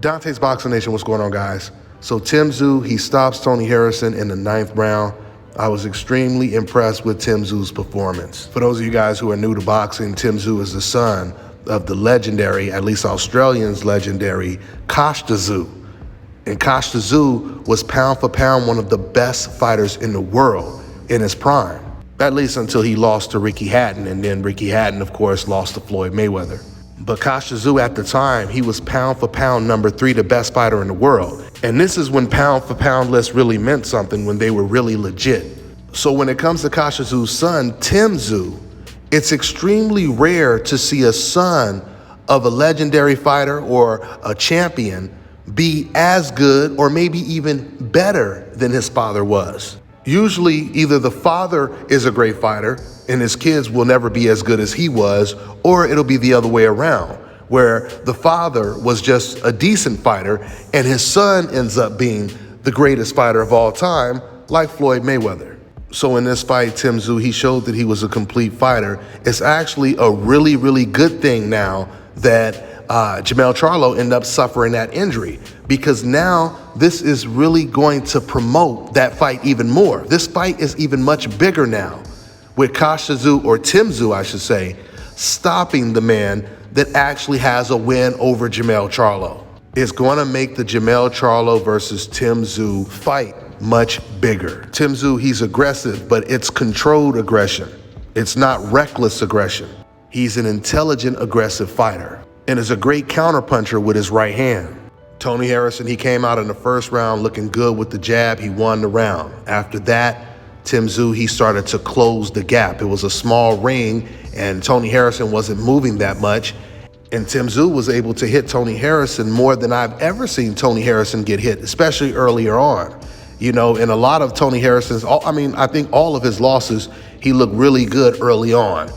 Dontaes Boxing Nation, what's going on, guys? So Tsyzu, he stops Tony Harrison in the 9th round. I was extremely impressed with Tsyzu's performance. For those of you guys who are new to boxing, Tsyzu is the son of the legendary, at least Australians legendary, Tsyzu. And Tsyzu was pound for pound one of the best fighters in the world in his prime, at least until he lost to Ricky Hatton, and then Ricky Hatton, of course, lost to Floyd Mayweather. But Tsyzu at the time, he was pound for pound number 3, the best fighter in the world. And this is when pound for pound lists really meant something, when they were really legit. So when it comes to Tsyzu's son, Tsyzu, it's extremely rare to see a son of a legendary fighter or a champion be as good or maybe even better than his father was. Usually either the father is a great fighter and his kids will never be as good as he was, or it'll be the other way around, where the father was just a decent fighter and his son ends up being the greatest fighter of all time, like Floyd Mayweather. So in this fight, Tsyzu, he showed that he was a complete fighter. It's actually a really, really good thing now that Jermell Charlo ended up suffering that injury, because now this is really going to promote that fight even more. This fight is even much bigger now, with Tsyzu, or Tsyzu I should say, stopping the man that actually has a win over Jermell Charlo. It's going to make the Jermell Charlo versus Tsyzu fight much bigger. Tsyzu, he's aggressive, but it's controlled aggression. It's not reckless aggression. He's an intelligent, aggressive fighter, and is a great counterpuncher with his right hand. Tony Harrison, he came out in the first round looking good with the jab. He won the round. After that, Tsyzu, he started to close the gap. It was a small ring, and Tony Harrison wasn't moving that much. And Tsyzu was able to hit Tony Harrison more than I've ever seen Tony Harrison get hit, especially earlier on. You know, in a lot of Tony Harrison's, I think all of his losses, he looked really good early on.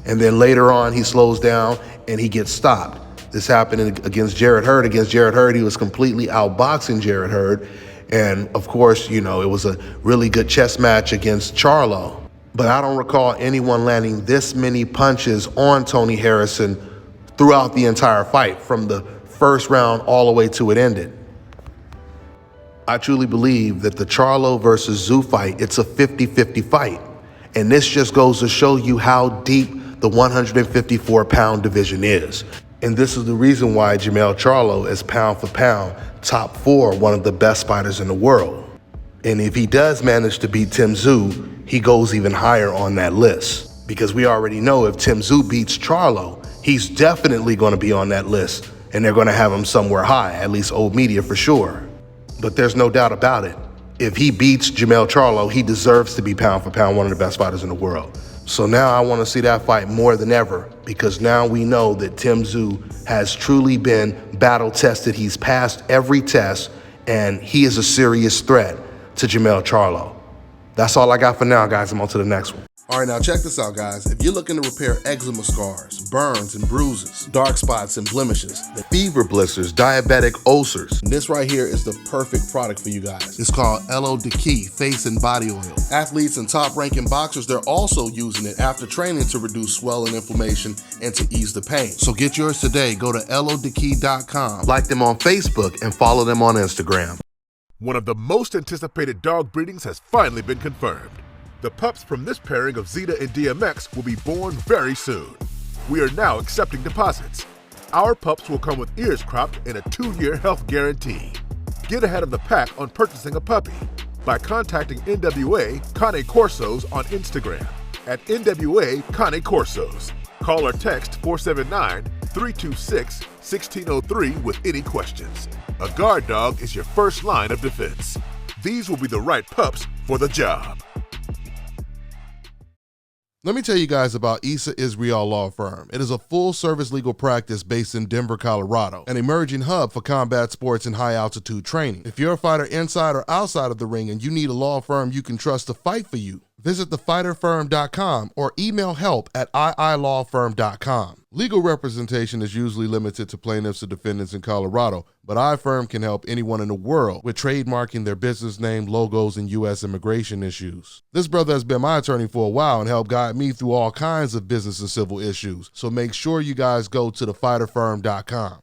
And then later on, he slows down and he gets stopped. This happened against Jarrett Hurd. Against Jarrett Hurd, he was completely outboxing Jarrett Hurd. And of course, you know, it was a really good chess match against Charlo. But I don't recall anyone landing this many punches on Tony Harrison throughout the entire fight, from the first round all the way to it ended. I truly believe that the Charlo versus Tsyzu fight, it's a 50-50 fight. And this just goes to show you how deep the 154-pound division is. And this is the reason why Jermell Charlo is pound for pound top 4, one of the best fighters in the world. And if he does manage to beat Tsyzu, he goes even higher on that list. Because we already know if Tsyzu beats Charlo, he's definitely going to be on that list. And they're going to have him somewhere high, at least old media for sure. But there's no doubt about it. If he beats Jermell Charlo, he deserves to be pound for pound one of the best fighters in the world. So now I want to see that fight more than ever, because now we know that Tsyzu has truly been battle tested. He's passed every test, and he is a serious threat to Jermell Charlo. That's all I got for now, guys. I'm on to the next one. All right, now check this out, guys. If you're looking to repair eczema scars, burns and bruises, dark spots and blemishes, the fever blisters, diabetic ulcers, this right here is the perfect product for you guys. It's called Dontaes Face and Body Oil. Athletes and top-ranking boxers, they're also using it after training to reduce swelling, inflammation, and to ease the pain. So get yours today. Go to Dontaes.com, like them on Facebook, and follow them on Instagram. One of the most anticipated dog breedings has finally been confirmed. The pups from this pairing of Zeta and DMX will be born very soon. We are now accepting deposits. Our pups will come with ears cropped and a 2-year health guarantee. Get ahead of the pack on purchasing a puppy by contacting NWA Cane Corsos on Instagram at NWA Cane Corsos. Call or text 479-326-1603 with any questions. A guard dog is your first line of defense. These will be the right pups for the job. Let me tell you guys about Issa Israel Law Firm. It is a full-service legal practice based in Denver, Colorado, an emerging hub for combat sports and high-altitude training. If you're a fighter inside or outside of the ring and you need a law firm you can trust to fight for you, visit thefighterfirm.com or email help@iilawfirm.com. Legal representation is usually limited to plaintiffs or defendants in Colorado, but iFirm can help anyone in the world with trademarking their business name, logos, and U.S. immigration issues. This brother has been my attorney for a while and helped guide me through all kinds of business and civil issues, so make sure you guys go to thefighterfirm.com.